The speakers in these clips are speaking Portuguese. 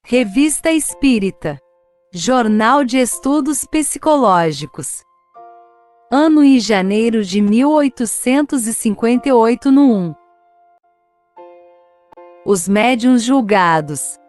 Revista Espírita. Jornal de Estudos Psicológicos. Ano e janeiro de 1858 no 1. Os médiuns julgados.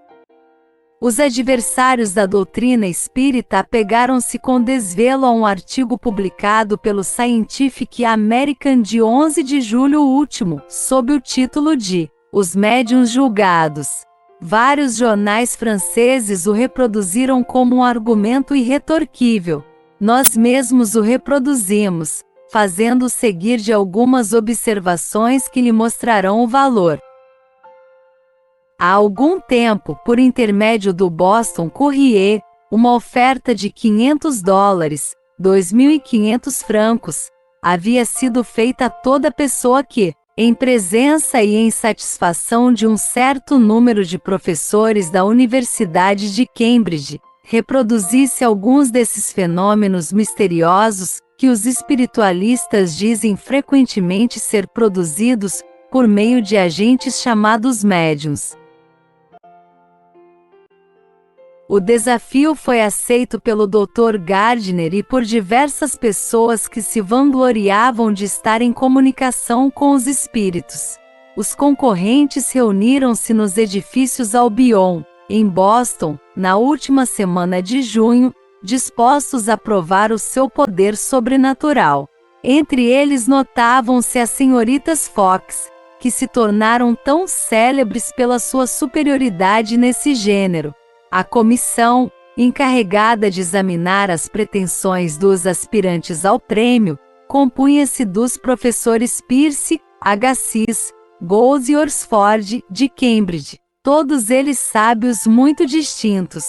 Os adversários da doutrina espírita apegaram-se com desvelo a um artigo publicado pelo Scientific American de 11 de julho último, sob o título de Os Médiuns Julgados. Vários jornais franceses o reproduziram como um argumento irretorquível. Nós mesmos o reproduzimos, fazendo-o seguir de algumas observações que lhe mostrarão o valor. Há algum tempo, por intermédio do Boston Courier, uma oferta de $500, 2.500 francos, havia sido feita a toda pessoa que, em presença e em satisfação de um certo número de professores da Universidade de Cambridge, reproduzisse alguns desses fenômenos misteriosos que os espiritualistas dizem frequentemente ser produzidos por meio de agentes chamados médiuns. O desafio foi aceito pelo Dr. Gardner e por diversas pessoas que se vangloriavam de estar em comunicação com os espíritos. Os concorrentes reuniram-se nos edifícios Albion, em Boston, na última semana de junho, dispostos a provar o seu poder sobrenatural. Entre eles notavam-se as senhoritas Fox, que se tornaram tão célebres pela sua superioridade nesse gênero. A comissão, encarregada de examinar as pretensões dos aspirantes ao prêmio, compunha-se dos professores Pierce, Agassiz, Gould e Oxford, de Cambridge, todos eles sábios muito distintos.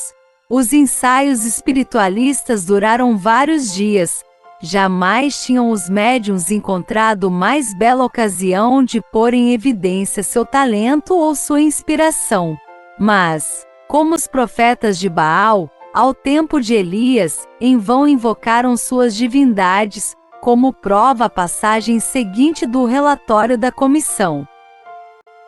Os ensaios espiritualistas duraram vários dias. Jamais tinham os médiuns encontrado mais bela ocasião de pôr em evidência seu talento ou sua inspiração. Mas, como os profetas de Baal, ao tempo de Elias, em vão invocaram suas divindades, como prova a passagem seguinte do relatório da comissão.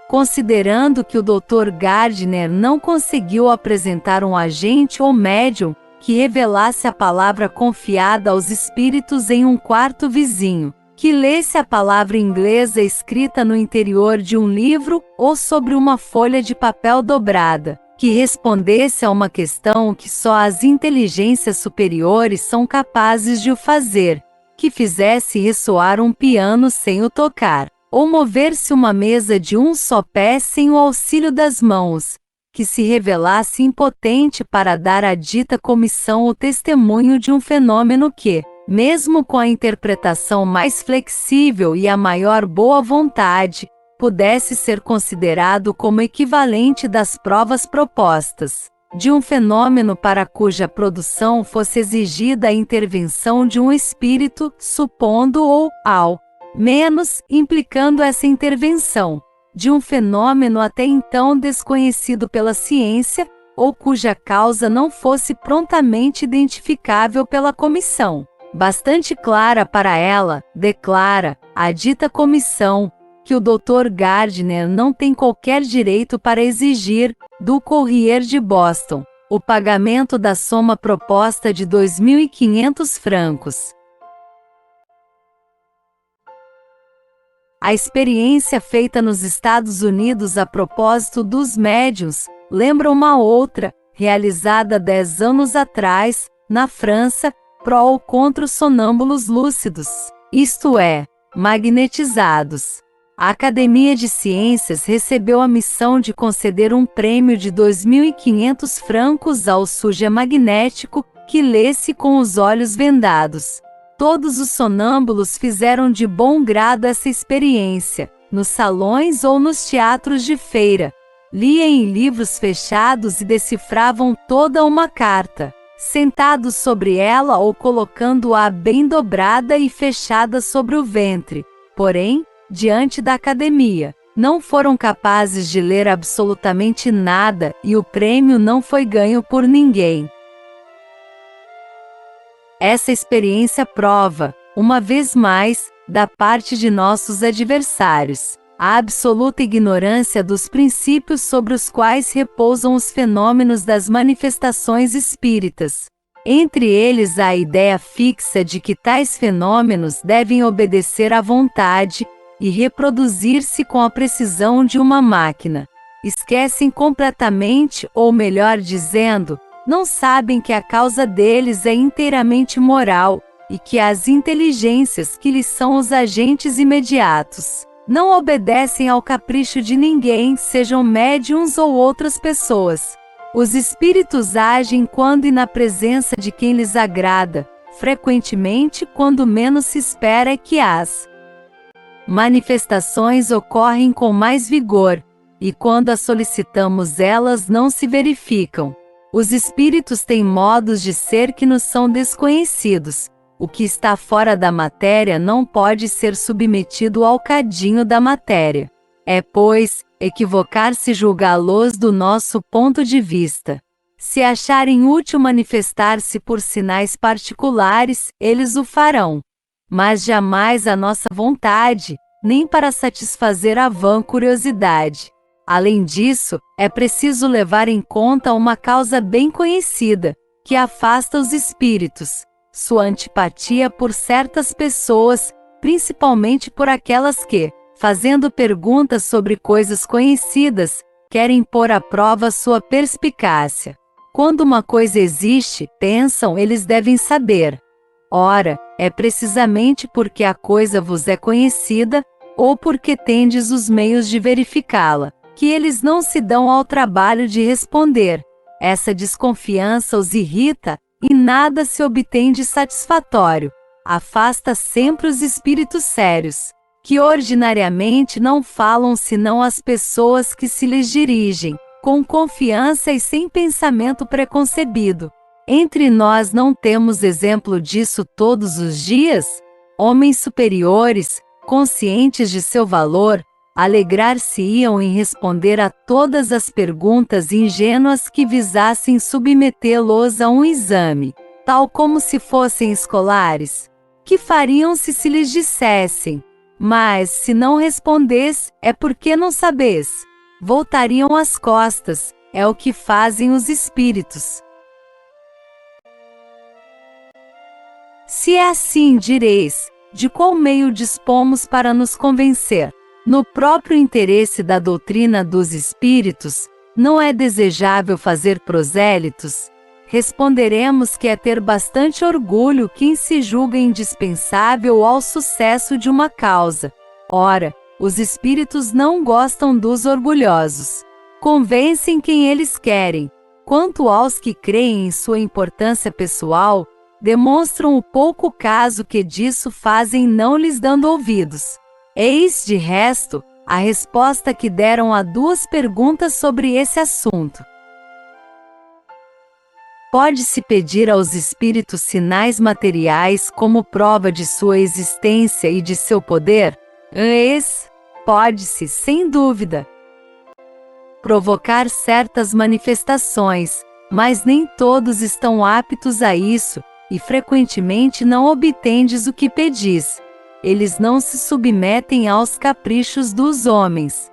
Considerando que o Dr. Gardner não conseguiu apresentar um agente ou médium que revelasse a palavra confiada aos espíritos em um quarto vizinho, que lesse a palavra inglesa escrita no interior de um livro ou sobre uma folha de papel dobrada, que respondesse a uma questão que só as inteligências superiores são capazes de o fazer, que fizesse ressoar um piano sem o tocar, ou mover-se uma mesa de um só pé sem o auxílio das mãos, que se revelasse impotente para dar à dita comissão o testemunho de um fenômeno que, mesmo com a interpretação mais flexível e a maior boa vontade, pudesse ser considerado como equivalente das provas propostas, de um fenômeno para cuja produção fosse exigida a intervenção de um espírito, supondo ou, ao menos, implicando essa intervenção, de um fenômeno até então desconhecido pela ciência, ou cuja causa não fosse prontamente identificável pela comissão. Bastante clara para ela, declara a dita comissão, que o Dr. Gardner não tem qualquer direito para exigir, do Courier de Boston, o pagamento da soma proposta de 2.500 francos. A experiência feita nos Estados Unidos a propósito dos médiuns lembra uma outra, realizada 10 anos atrás, na França, pró ou contra os sonâmbulos lúcidos, isto é, magnetizados. A Academia de Ciências recebeu a missão de conceder um prêmio de 2.500 francos ao suja magnético que lesse com os olhos vendados. Todos os sonâmbulos fizeram de bom grado essa experiência, nos salões ou nos teatros de feira. Liam em livros fechados e decifravam toda uma carta, sentados sobre ela ou colocando-a bem dobrada e fechada sobre o ventre. Porém, diante da academia, não foram capazes de ler absolutamente nada e o prêmio não foi ganho por ninguém. Essa experiência prova, uma vez mais, da parte de nossos adversários, a absoluta ignorância dos princípios sobre os quais repousam os fenômenos das manifestações espíritas. Entre eles a ideia fixa de que tais fenômenos devem obedecer à vontade e reproduzir-se com a precisão de uma máquina. Esquecem completamente, ou melhor dizendo, não sabem que a causa deles é inteiramente moral e que as inteligências que lhes são os agentes imediatos não obedecem ao capricho de ninguém, sejam médiuns ou outras pessoas. Os espíritos agem quando e na presença de quem lhes agrada, frequentemente quando menos se espera é que as manifestações ocorrem com mais vigor, e quando as solicitamos elas não se verificam. Os espíritos têm modos de ser que nos são desconhecidos. O que está fora da matéria não pode ser submetido ao cadinho da matéria. É, pois, equivocar-se julgá-los do nosso ponto de vista. Se acharem útil manifestar-se por sinais particulares, eles o farão. Mas jamais a nossa vontade, nem para satisfazer a vã curiosidade. Além disso, é preciso levar em conta uma causa bem conhecida, que afasta os espíritos: sua antipatia por certas pessoas, principalmente por aquelas que, fazendo perguntas sobre coisas conhecidas, querem pôr à prova sua perspicácia. Quando uma coisa existe, pensam, eles devem saber. Ora, é precisamente porque a coisa vos é conhecida, ou porque tendes os meios de verificá-la, que eles não se dão ao trabalho de responder. Essa desconfiança os irrita, e nada se obtém de satisfatório. Afasta sempre os espíritos sérios, que ordinariamente não falam senão às pessoas que se lhes dirigem, com confiança e sem pensamento preconcebido. Entre nós não temos exemplo disso todos os dias? Homens superiores, conscientes de seu valor, alegrar-se-iam em responder a todas as perguntas ingênuas que visassem submetê-los a um exame, tal como se fossem escolares. Que fariam se lhes dissessem: mas, se não respondes, é porque não sabes? Voltariam as costas, é o que fazem os espíritos. Se é assim, direis, de qual meio dispomos para nos convencer? No próprio interesse da doutrina dos espíritos, não é desejável fazer prosélitos? Responderemos que é ter bastante orgulho quem se julga indispensável ao sucesso de uma causa. Ora, os espíritos não gostam dos orgulhosos. Convencem quem eles querem. Quanto aos que creem em sua importância pessoal, demonstram o pouco caso que disso fazem, não lhes dando ouvidos. Eis, de resto, a resposta que deram a duas perguntas sobre esse assunto. Pode-se pedir aos espíritos sinais materiais como prova de sua existência e de seu poder? Pode-se, sem dúvida, provocar certas manifestações, mas nem todos estão aptos a isso, e frequentemente não obtendes o que pedis. Eles não se submetem aos caprichos dos homens.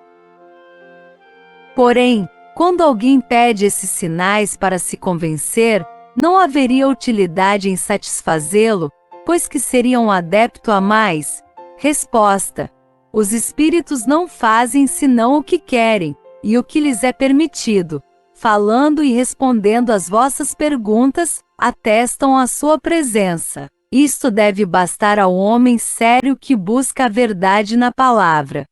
Porém, quando alguém pede esses sinais para se convencer, não haveria utilidade em satisfazê-lo, pois que seria um adepto a mais? Resposta: os espíritos não fazem senão o que querem, e o que lhes é permitido. Falando e respondendo às vossas perguntas, atestam a sua presença. Isto deve bastar ao homem sério que busca a verdade na palavra.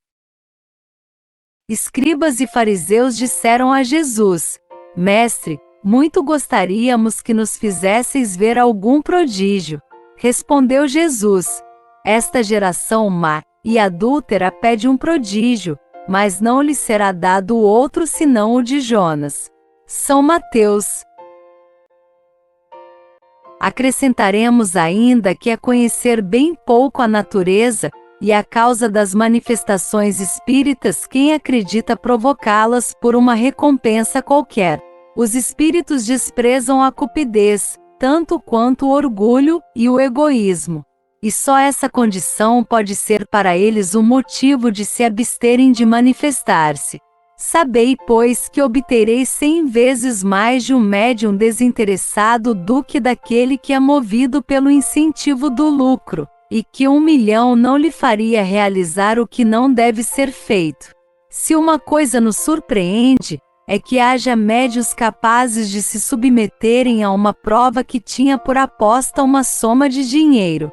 Escribas e fariseus disseram a Jesus: Mestre, muito gostaríamos que nos fizesseis ver algum prodígio. Respondeu Jesus: Esta geração má e adúltera pede um prodígio, mas não lhe será dado outro senão o de Jonas. São Mateus. Acrescentaremos ainda que é conhecer bem pouco a natureza e a causa das manifestações espíritas quem acredita provocá-las por uma recompensa qualquer. Os espíritos desprezam a cupidez, tanto quanto o orgulho e o egoísmo. e só essa condição pode ser para eles um motivo de se absterem de manifestar-se. Sabei, pois, que obtereis 100 vezes mais de um médium desinteressado do que daquele que é movido pelo incentivo do lucro, e que 1 milhão não lhe faria realizar o que não deve ser feito. Se uma coisa nos surpreende, é que haja médios capazes de se submeterem a uma prova que tinha por aposta uma soma de dinheiro.